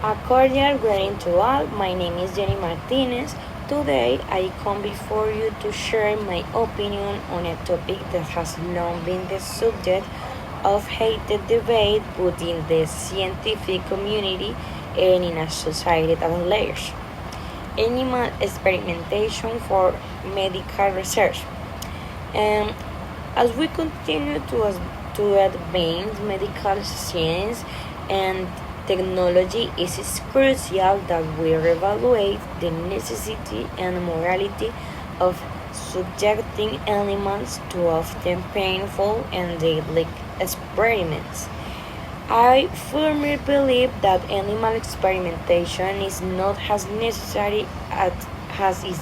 A cordial greeting to all. My name is Jenny Martinez. Today I come before you to share my opinion on a topic that has long been the subject of heated debate within the scientific community and in a society at large. Animal experimentation for medical research. Um, as we continue to advance medical science and technology, it is crucial that we reevaluate the necessity and morality of subjecting animals to often painful and deadly experiments. I firmly believe that animal experimentation is not as necessary as is,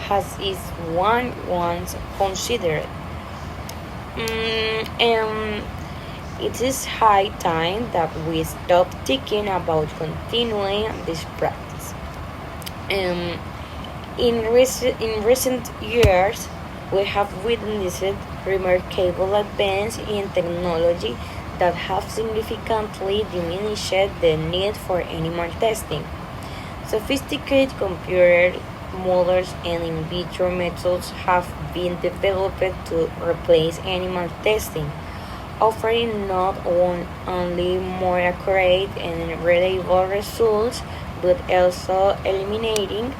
as is one once considered. And it is high time that we stop thinking about continuing this practice. Um, in recent years, we have witnessed remarkable advances in technology that have significantly diminished the need for animal testing. Sophisticated computer models and in vitro methods have been developed to replace animal testing, offering not only more accurate and reliable results but also eliminating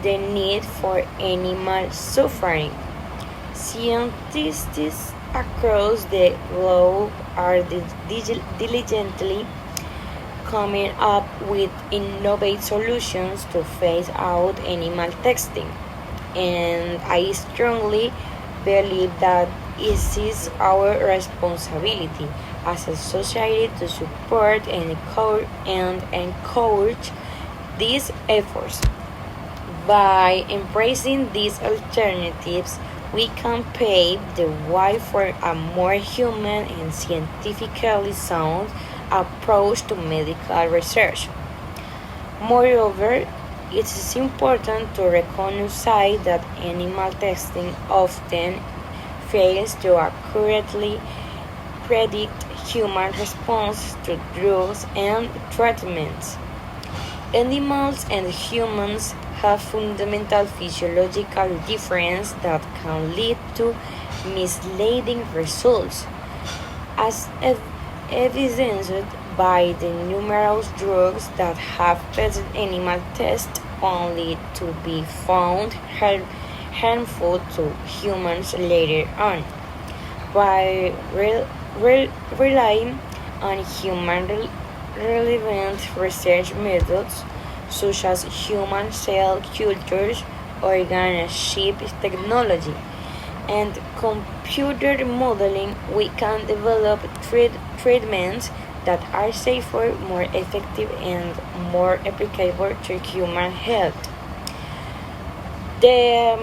the need for animal suffering. Scientists across the globe are diligently coming up with innovative solutions to phase out animal testing, and I strongly believe that it is our responsibility as a society to support and encourage these efforts. By embracing these alternatives, we can pave the way for a more human and scientifically sound approach to medical research. Moreover, it is important to recognize that animal testing often fails to accurately predict human response to drugs and treatments. Animals and humans have fundamental physiological differences that can lead to misleading results, as evidenced by the numerous drugs that have passed animal tests only to be found harmful to humans later on. By relying on human relevant research methods such as human cell cultures, organ-on-chip technology, and computer modeling, we can develop treatments that are safer, more effective, and more applicable to human health. The,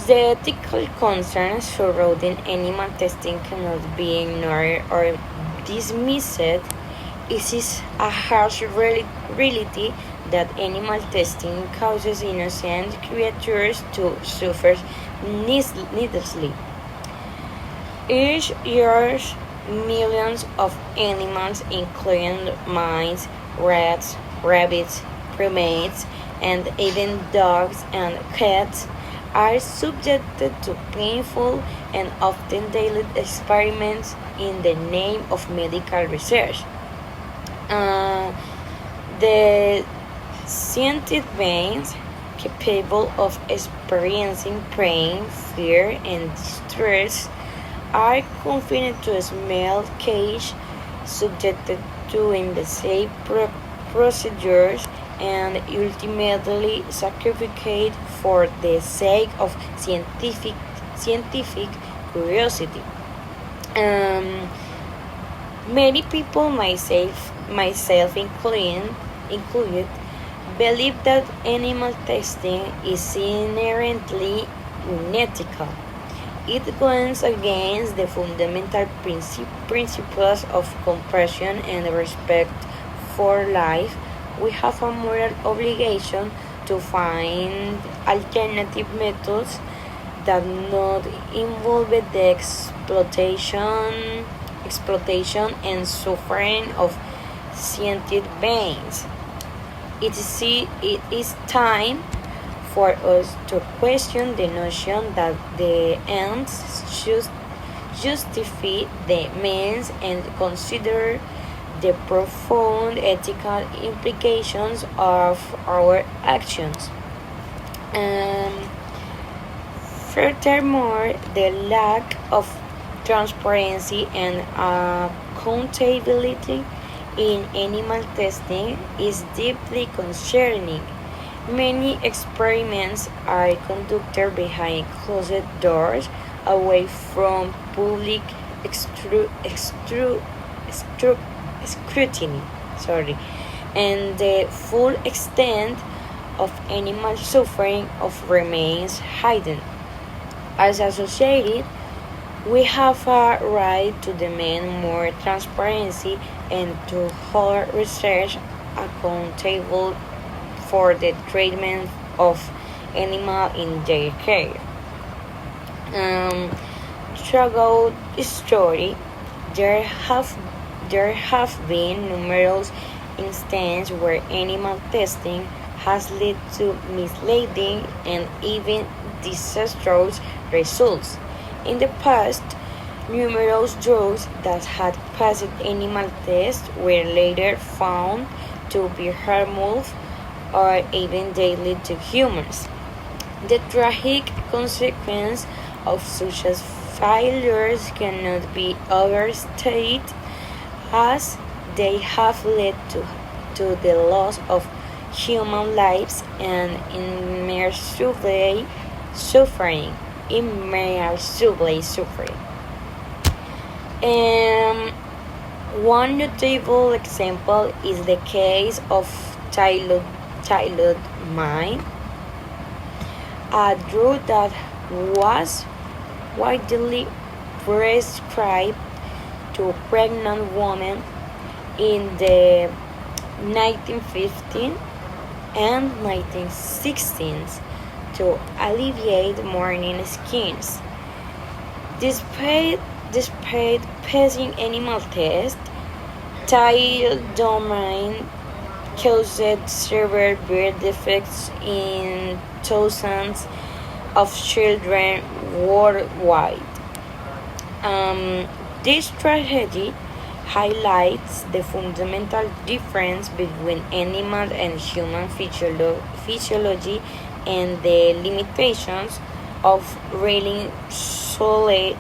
the ethical concerns surrounding animal testing cannot be ignored or dismissed. It is a harsh reality that animal testing causes innocent creatures to suffer needlessly. Each year, millions of animals, including mice, rats, rabbits, primates, and even dogs and cats, are subjected to painful and often deadly experiments in the name of medical research. Uh, the sentient beings capable of experiencing pain, fear, and distress are confined to a small cage, subjected to invasive procedures, and ultimately sacrificed for the sake of scientific curiosity. Um, Many people, myself included, believe that animal testing is inherently unethical. It goes against the fundamental principles of compassion and respect for life. We have a moral obligation to find alternative methods that not involve the exploitation and suffering of sentient beings. it is time for us to question the notion that the ends should justify the means and consider the profound ethical implications of our actions. Um, Furthermore, the lack of transparency and accountability in animal testing is deeply concerning. Many experiments are conducted behind closed doors, away from public extru- scrutiny. Sorry, and the full extent of animal suffering of remains hidden. As a society, we have a right to demand more transparency and to hold research accountable for the treatment of animals in their care. Um, Throughout history, there have there have been numerous instances where animal testing has led to misleading and even disastrous results. In the past, numerous drugs that had passed animal tests were later found to be harmful or even deadly to humans. The tragic consequences of such as failures cannot be overstated as they have led to the loss of human lives and suffering. Immeasurably suffering. Um, One notable example is the case of thalidomide, a drug that was widely prescribed to pregnant women in the 1915 and 1916s to alleviate morning skins. Despite, despite passing animal tests, thalidomide caused severe birth defects in thousands of children worldwide. This tragedy highlights the fundamental difference between animal and human physiology and the limitations of relying solely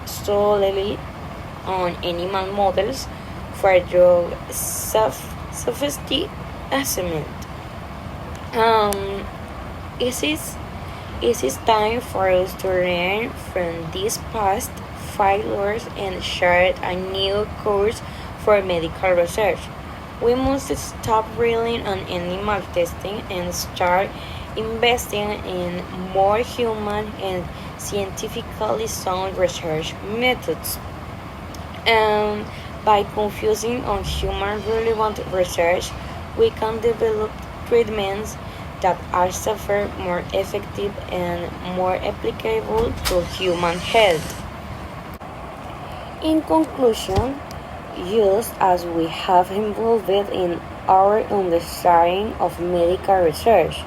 on animal models for drug safety assessment. Um, it is it is time for us to learn from these past failures and chart a new course for medical research. We must stop relying on animal testing and start investing in more human and scientifically sound research methods. And by focusing on human relevant research, we can develop treatments that are safer, more effective, and more applicable to human health. In conclusion, just as we have evolved in our understanding of medical research,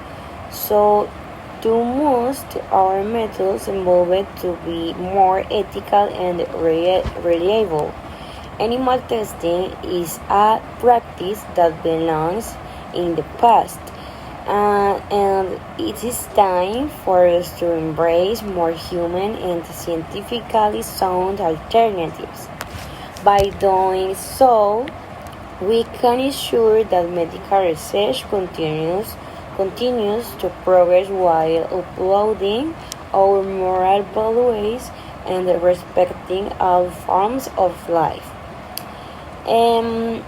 so too must our methods evolve to be more ethical and reliable. Animal testing is a practice that belongs in the past, and it is time for us to embrace more human and scientifically sound alternatives. By doing so, we can ensure that medical research continues to progress while upholding our moral values and respecting all forms of life. Um,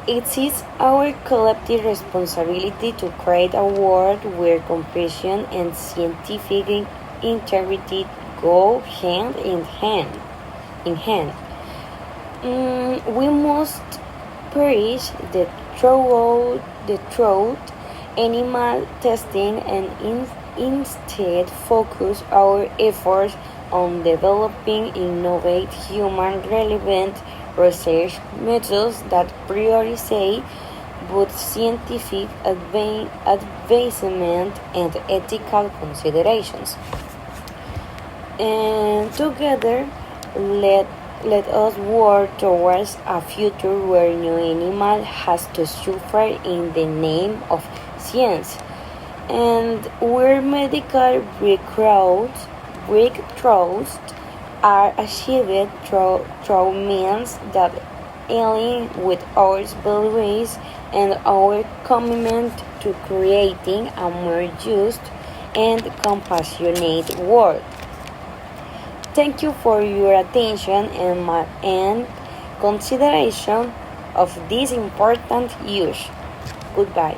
it is our collective responsibility to create a world where compassion and scientific integrity go hand in hand. In hand. We must perish the truth animal testing and instead focus our efforts on developing innovative human relevant research methods that prioritize both scientific advancement and ethical considerations. And together, let, let us work towards a future where no animal has to suffer in the name of science, and where medical breakthroughs are achieved through means that align with our values and our commitment to creating a more just and compassionate world. Thank you for your attention and consideration of this important issue. Goodbye.